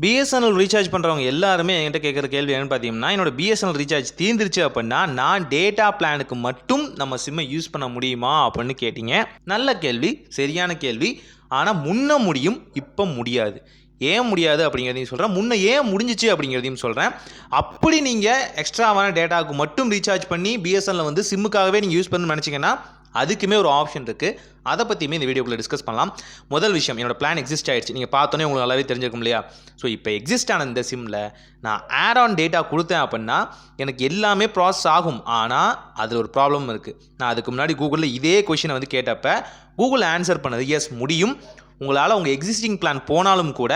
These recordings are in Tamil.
பிஎஸ்என்எல் ரீசார்ஜ் பண்ணுறவங்க எல்லாருமே என்கிட்ட கேட்குற கேள்வி என்னென்னு பார்த்தீங்கன்னா, என்னோட பிஎஸ்என்எல் ரீசார்ஜ் தீர்ந்துருச்சு அப்படின்னா நான் டேட்டா பிளானுக்கு மட்டும் நம்ம சிம்மை யூஸ் பண்ண முடியுமா அப்படின்னு கேட்டிங்க. நல்ல கேள்வி, சரியான கேள்வி. ஆனால் முன்ன முடியும், இப்போ முடியாது. ஏன் முடியாது அப்படிங்கிறதையும் சொல்கிறேன், முன்ன ஏன் முடிஞ்சிச்சு அப்படிங்கிறதையும் சொல்கிறேன். அப்படி நீங்கள் எக்ஸ்ட்ராவான டேட்டாவுக்கு மட்டும் ரீசார்ஜ் பண்ணி பிஎஸ்என்எல் வந்து சிம்முக்காகவே நீங்கள் யூஸ் பண்ணணும்னு நினச்சிங்கன்னா அதுக்குமே ஒரு ஆப்ஷன் இருக்குது. அதை பற்றியுமே இந்த வீடியோக்குள்ளே டிஸ்கஸ் பண்ணலாம். முதல் விஷயம், என்னோடய பிளான் எக்ஸிஸ்ட் ஆகிடுச்சு. நீங்கள் பார்த்தோன்னே உங்களுக்கு நல்லாவே தெரிஞ்சிருக்கும் இல்லையா? ஸோ இப்போ எக்ஸிஸ்ட் ஆன இந்த சிம்மில் நான் ஆட் ஆன் டேட்டா கொடுத்தேன் அப்படின்னா எனக்கு எல்லாமே ப்ராசஸ் ஆகும். ஆனால் அதில் ஒரு ப்ராப்ளம் இருக்குது. நான் அதுக்கு முன்னாடி கூகுளில் இதே கொஷினை வந்து கேட்டப்போ கூகுள் ஆன்சர் பண்ணது எஸ் முடியும். உங்களால் உங்கள் எக்ஸிஸ்டிங் பிளான் போனாலும் கூட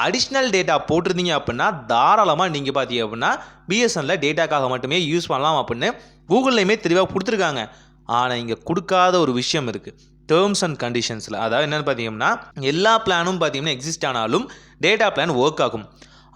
அடிஷ்னல் டேட்டா போட்டிருந்தீங்க அப்படின்னா தாராளமாக நீங்கள் பார்த்தீங்க அப்படின்னா பிஎஸ்என்எல்ல டேட்டாக்காக மட்டுமே யூஸ் பண்ணலாம் அப்படின்னு கூகுள்லையுமே தெளிவாக கொடுத்துருக்காங்க. ஆனால் இங்கே கொடுக்காத ஒரு விஷயம் இருக்குது, டேர்ம்ஸ் அண்ட் கண்டிஷன்ஸில். அதாவது என்னென்னு பார்த்தீங்கன்னா, எல்லா பிளானும் பார்த்தீங்கன்னா எக்ஸிஸ்ட் ஆனாலும் டேட்டா பிளான் ஒர்க் ஆகும்.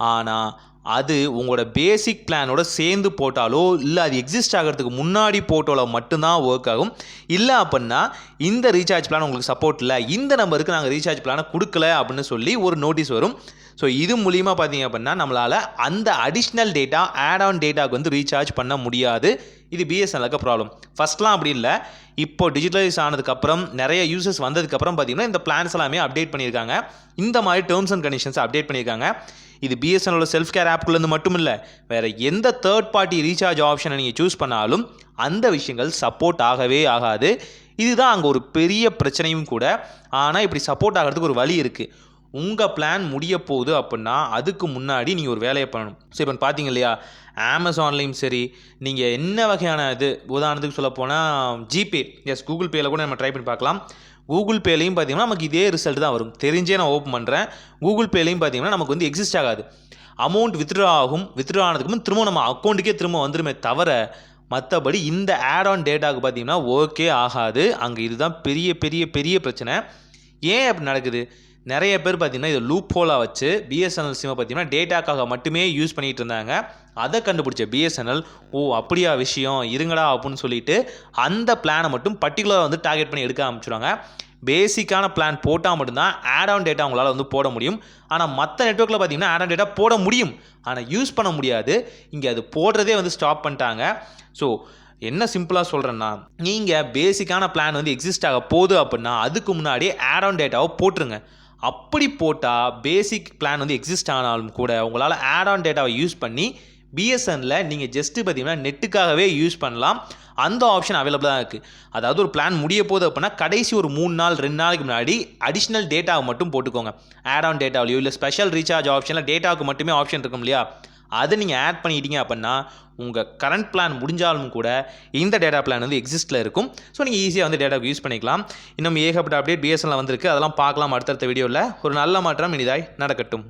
ஆனால் அது உங்களோட பேசிக் பிளானோட சேர்ந்து போட்டாலோ இல்லை அது எக்ஸிஸ்ட் ஆகிறதுக்கு முன்னாடி போட்டாலோ மட்டும்தான் ஒர்க் ஆகும். இல்லை அப்படின்னா இந்த ரீசார்ஜ் பிளான் உங்களுக்கு சப்போர்ட் இல்லை, இந்த நம்பருக்கு நாங்கள் ரீசார்ஜ் பிளானை கொடுக்கல அப்படின்னு சொல்லி ஒரு நோட்டீஸ் வரும். ஸோ இது மூலிமா பார்த்தீங்க அப்படின்னா நம்மளால் அந்த அடிஷ்னல் டேட்டா ஆட் ஆன் டேட்டாவுக்கு வந்து ரீசார்ஜ் பண்ண முடியாது. இது பிஎஸ்என்எலுக்கு ப்ராப்ளம். ஃபஸ்ட்லாம் அப்படி இல்லை. இப்போ டிஜிட்டலைஸ் ஆனதுக்கப்புறம் நிறைய யூசர்ஸ் வந்ததுக்கப்புறம் பார்த்தீங்கன்னா இந்த பிளான்ஸ் எல்லாமே அப்டேட் பண்ணியிருக்காங்க. இந்த மாதிரி டேர்ம்ஸ் அண்ட் கண்டிஷன்ஸ் அப்டேட் பண்ணியிருக்காங்க. இது பிஎஸ்என்எலோட செல்ஃப் கேர் ஆப்குள்ளேருந்து மட்டும் இல்லை, வேறு எந்த தேர்ட் பார்ட்டி ரீசார்ஜ் ஆப்ஷனை நீங்கள் சூஸ் பண்ணாலும் அந்த விஷயங்கள் சப்போர்ட் ஆகவே ஆகாது. இதுதான் அங்கே ஒரு பெரிய பிரச்சனையும் கூட. ஆனால் இப்படி சப்போர்ட் ஆகிறதுக்கு ஒரு வழி இருக்குது. உங்கள் பிளான் முடிய போகுது அப்படின்னா அதுக்கு முன்னாடி நீங்கள் ஒரு வேலையை பண்ணணும். ஸோ இப்போ பார்த்தீங்க இல்லையா, அமேசான்லேயும் சரி, நீங்கள் என்ன வகையான இது உதாரணத்துக்கு சொல்ல போனால் ஜிபே, எஸ் கூகுள் பேயில் கூட நம்ம ட்ரை பண்ணி பார்க்கலாம். கூகுள் பேலையும் பார்த்தீங்கன்னா நமக்கு இதே ரிசல்ட் தான் வரும். தெரிஞ்சே நான் ஓப்பன் பண்ணுறேன். கூகுள் பேலையும் பார்த்தீங்கன்னா நமக்கு வந்து எக்ஸிஸ்ட் ஆகாது. அமௌண்ட் வித்ட்ரா ஆகும். வித்ட்ரா ஆனதுக்கு திரும்ப நம்ம அக்கௌண்ட்டுக்கே திரும்ப வந்துருமே தவிர மற்றபடி இந்த ஆட் ஆன் டேட்டாவுக்கு பார்த்தீங்கன்னா ஓகே ஆகாது. அங்கே இதுதான் பெரிய பெரிய பெரிய பிரச்சனை. ஏன் அப்படி நடக்குது? நிறைய பேர் பார்த்தீங்கன்னா இதை லூப் ஹோலாக வச்சு பிஎஸ்என்எல் சிம்மை பார்த்தீங்கன்னா டேட்டாக்காக மட்டுமே யூஸ் பண்ணிகிட்டு இருந்தாங்க. அதை கண்டுபிடிச்ச பிஎஸ்என்எல் அப்படியா விஷயம் இருங்கடா அப்படின்னு சொல்லிட்டு அந்த பிளானை மட்டும் பர்டிகுலராக வந்து டார்கெட் பண்ணி எடுக்க ஆரம்பிச்சுடுவாங்க. பேசிக்கான பிளான் போட்டால் மட்டும்தான் ஆட் ஆன் டேட்டா உங்களால் வந்து போட முடியும். ஆனால் மற்ற நெட்வொர்க்கில் பார்த்தீங்கன்னா ஆட் ஆன் டேட்டா போட முடியும், ஆனால் யூஸ் பண்ண முடியாது. இங்கே அது போடுறதே வந்து ஸ்டாப் பண்ணிட்டாங்க. ஸோ என்ன சிம்பிளாக சொல்கிறேன்னா, நீங்கள் பேசிக்கான பிளான் வந்து எக்ஸிஸ்ட் ஆக போகுது அப்படின்னா அதுக்கு முன்னாடியே ஆட் ஆன் டேட்டாவை போட்டுருங்க. அப்படி போட்டால் பேசிக் பிளான் வந்து எக்ஸிஸ்ட் ஆனாலும் கூட உங்களால் ஆட் ஆன் டேட்டாவை யூஸ் பண்ணி பிஎஸ்என்எல்ல நீங்கள் ஜஸ்ட்டு பார்த்தீங்கன்னா நெட்டுக்காகவே யூஸ் பண்ணலாம். அந்த ஆப்ஷன் அவைலபிளாக இருக்குது. அதாவது ஒரு பிளான் முடிய போகுது அப்படின்னா கடைசி ஒரு 3 நாள் 2 நாளைக்கு முன்னாடி அடிஷ்னல் டேட்டாவை மட்டும் போட்டுக்கோங்க. ஆட் ஆன் டேட்டாவிலையோ இல்லை ஸ்பெஷல் ரீசார்ஜ் ஆப்ஷனில் டேட்டாவுக்கு மட்டுமே ஆப்ஷன் இருக்கும் இல்லையா, அதை நீங்கள் ஆட் பண்ணிட்டீங்க அப்படின்னா உங்கள் கரண்ட் பிளான் முடிஞ்சாலும் கூட இந்த டேட்டா பிளான் வந்து எக்ஸிஸ்ட்டில் இருக்கும். ஸோ நீங்கள் ஈஸியாக வந்து டேட்டாவுக்கு யூஸ் பண்ணிக்கலாம். இன்னும் ஏகப்பட்ட அப்டேட் பிஎஸ்என்எல் வந்திருக்கு, அதெல்லாம் பார்க்கலாம் அடுத்தடுத்த வீடியோவில். ஒரு நல்ல மாற்றம் இனிதாய் நடக்கட்டும்.